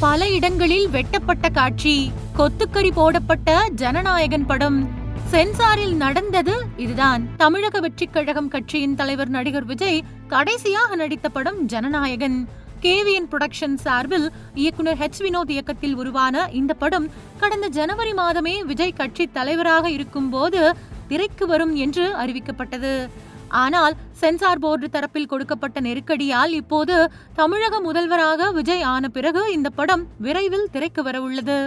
பல இடங்களில் வெட்டப்பட்ட காட்சி, கொத்துக்கறி போடப்பட்ட ஜனநாயகன் படம். சென்சாரில் நடந்தது இதுதான். தமிழக வெற்றிக் கழகம் கட்சியின் தலைவர் நடிகர் விஜய் கடைசியாக நடித்த படம் ஜனநாயகன். கேவிஎன் புரொடக்ஷன் சார்பில் இயக்குனர் ஹெச் வினோத் இயக்கத்தில் உருவான இந்த படம் கடந்த ஜனவரி மாதமே விஜய் கட்சி தலைவராக இருக்கும் போது திரைக்கு வரும் என்று அறிவிக்கப்பட்டது. ஆனால் சென்சார் போர்டு தரப்பில் கொடுக்கப்பட்ட நெருக்கடியால் இப்போது தமிழக முதல்வராக விஜய் ஆன பிறகு இந்த படம் விரைவில் திரைக்கு வரவுள்ளது.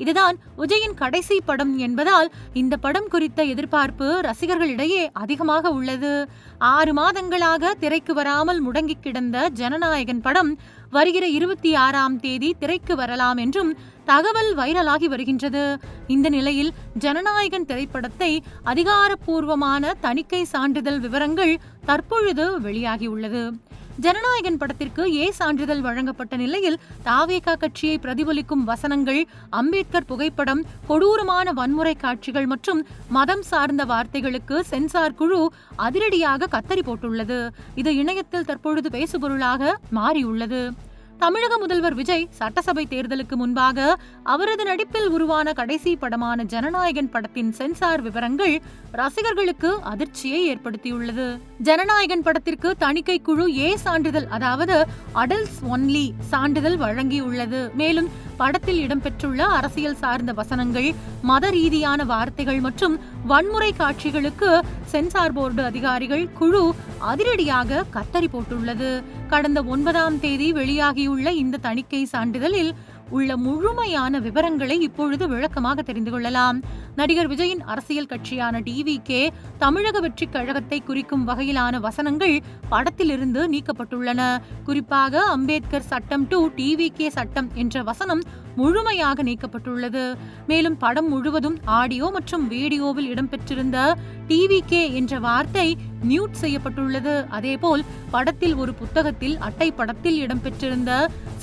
இதுதான் விஜயின் கடைசி படம் என்பதால் இந்த படம் குறித்த எதிர்பார்ப்பு ரசிகர்களிடையே அதிகமாக உள்ளது. 6 மாதங்களாக திரைக்கு வராமல் முடங்கி கிடந்த ஜனநாயகன் படம் வருகிற 26ஆம் தேதி திரைக்கு வரலாம் என்றும் தகவல் வைரலாகி வருகின்றது. இந்த நிலையில் ஜனநாயகன் திரைப்படத்தை அதிகாரப்பூர்வமான தணிக்கை சான்றிதழ் விவரங்கள் தற்பொழுது வெளியாகியுள்ளது. ஜனநாயகன் படத்திற்கு ஏ சான்றிதழ் வழங்கப்பட்ட நிலையில் தாவேகா கட்சியை பிரதிபலிக்கும் வசனங்கள், அம்பேத்கர் புகைப்படம், கொடூரமான வன்முறை காட்சிகள் மற்றும் மதம் சார்ந்த வார்த்தைகளுக்கு சென்சார் குழு அதிரடியாக கத்தரி போட்டுள்ளது. இது இணையத்தில் தற்பொழுது பேசுபொருளாக மாறியுள்ளது. தமிழக முதல்வர் விஜய் சட்டசபை தேர்தலுக்கு முன்பாக அவரது நடிப்பில் உருவான கடைசி படமான ஜனநாயகன் படத்தின் சென்சார் விவரங்கள் ரசிகர்களுக்கு அதிர்ச்சியை ஏற்படுத்தியுள்ளது. ஜனநாயகன் படத்திற்கு தணிக்கை குழு ஏ சான்றிதழ், அதாவது அடல்ட்ஸ் ஒன்லி சான்றிதழ் வழங்கியுள்ளது. மேலும் படத்தில் இடம்பெற்றுள்ள அரசியல் சார்ந்த வசனங்கள், மத ரீதியான வார்த்தைகள் மற்றும் வன்முறை காட்சிகளுக்கு சென்சார் போர்டு அதிகாரிகள் குழு அதிரடியாக கத்தரி போட்டுள்ளது. கடந்த 9ஆம் தேதி வெளியாகியுள்ள இந்த தணிக்கை சான்றிதழில் உள்ள முழுமையான விவரங்களை இப்பொழுது விளக்கமாக தெரிந்து கொள்ளலாம். நடிகர் விஜயின் அரசியல் கட்சியான டிவிகே தமிழக வெற்றிக் கழகத்தை குறிக்கும் வகையிலான வசனங்கள் படத்திலிருந்து நீக்கப்பட்டுள்ளன. குறிப்பாக அம்பேத்கர் சட்டம் டு டிவிகே சட்டம் என்ற வசனம் முழுமையாக நீக்கப்பட்டுள்ளது. மேலும் படம் முழுவதும் ஆடியோ மற்றும் வீடியோவில் இடம்பெற்றிருந்த டிவிகே என்ற வார்த்தை மியூட் செய்யப்பட்டுள்ளது. அதேபோல் படத்தில் ஒரு புத்தகத்தில் அட்டை படத்தில் இடம்பெற்றிருந்த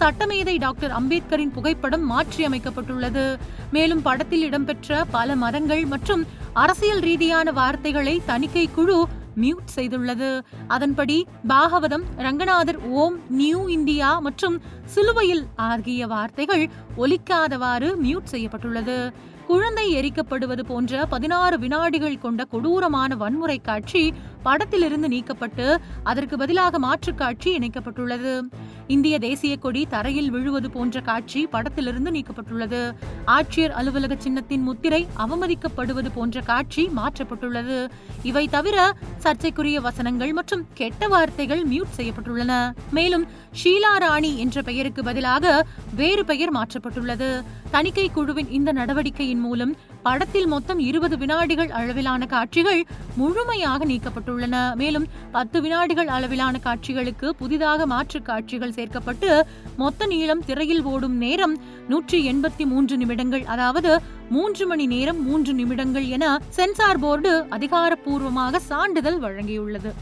சட்டமேதை டாக்டர் அம்பேத்கரின் புகைப்படம் மாற்றியமைக்கப்பட்டுள்ளது. மேலும் படத்தில் இடம்பெற்ற பல மதங்கள் மற்றும் அரசியல் ரீதியான வார்த்தைகளை தணிக்கை குழு மியூட் செய்துள்ளது. அதன்படி பாகவதம், ரங்கநாதர், ஓம், நியூ இந்தியா மற்றும் சிலுவையில் ஆகிய வார்த்தைகள் ஒலிக்காதவாறு மியூட் செய்யப்பட்டுள்ளது. குழந்தை எரிக்கப்படுவது போன்ற 16 வினாடிகள் கொண்ட கொடூரமான வன்முறை காட்சி படத்திலிருந்து நீக்கப்பட்டு அதற்கு பதிலாக மாற்றுக் காட்சி இணைக்கப்பட்டுள்ளது. இந்திய தேசிய கொடி தரையில் விழுவது போன்ற காட்சி படத்திலிருந்து நீக்கப்பட்டுள்ளது. ஆட்சியர் அலுவலக சின்னத்தின் முத்திரை அவமதிக்கப்படுவது போன்ற காட்சி மாற்றப்பட்டுள்ளது. இவை தவிர சர்ச்சைக்குரிய வசனங்கள் மற்றும் கெட்ட வார்த்தைகள் மியூட் செய்யப்பட்டுள்ளன. மேலும் ஷீலா ராணி என்ற பெயருக்கு பதிலாக வேறு பெயர் மாற்றப்பட்டுள்ளது. தணிக்கை குழுவின் இந்த நடவடிக்கையின் மூலம் படத்தில் மொத்தம் 20 வினாடிகள் அளவிலான காட்சிகள் முழுமையாக நீக்கப்பட்டுள்ளன. மேலும் 10 வினாடிகள் அளவிலான காட்சிகளுக்கு புதிதாக மாற்று காட்சிகள் சேர்க்கப்பட்டு மொத்த நீளம் திரையில் ஓடும் நேரம் 183 நிமிடங்கள், அதாவது 3 மணி நேரம் 3 நிமிடங்கள் என சென்சார் போர்டு அதிகாரப்பூர்வமாக சான்றிதழ் வழங்கியுள்ளது.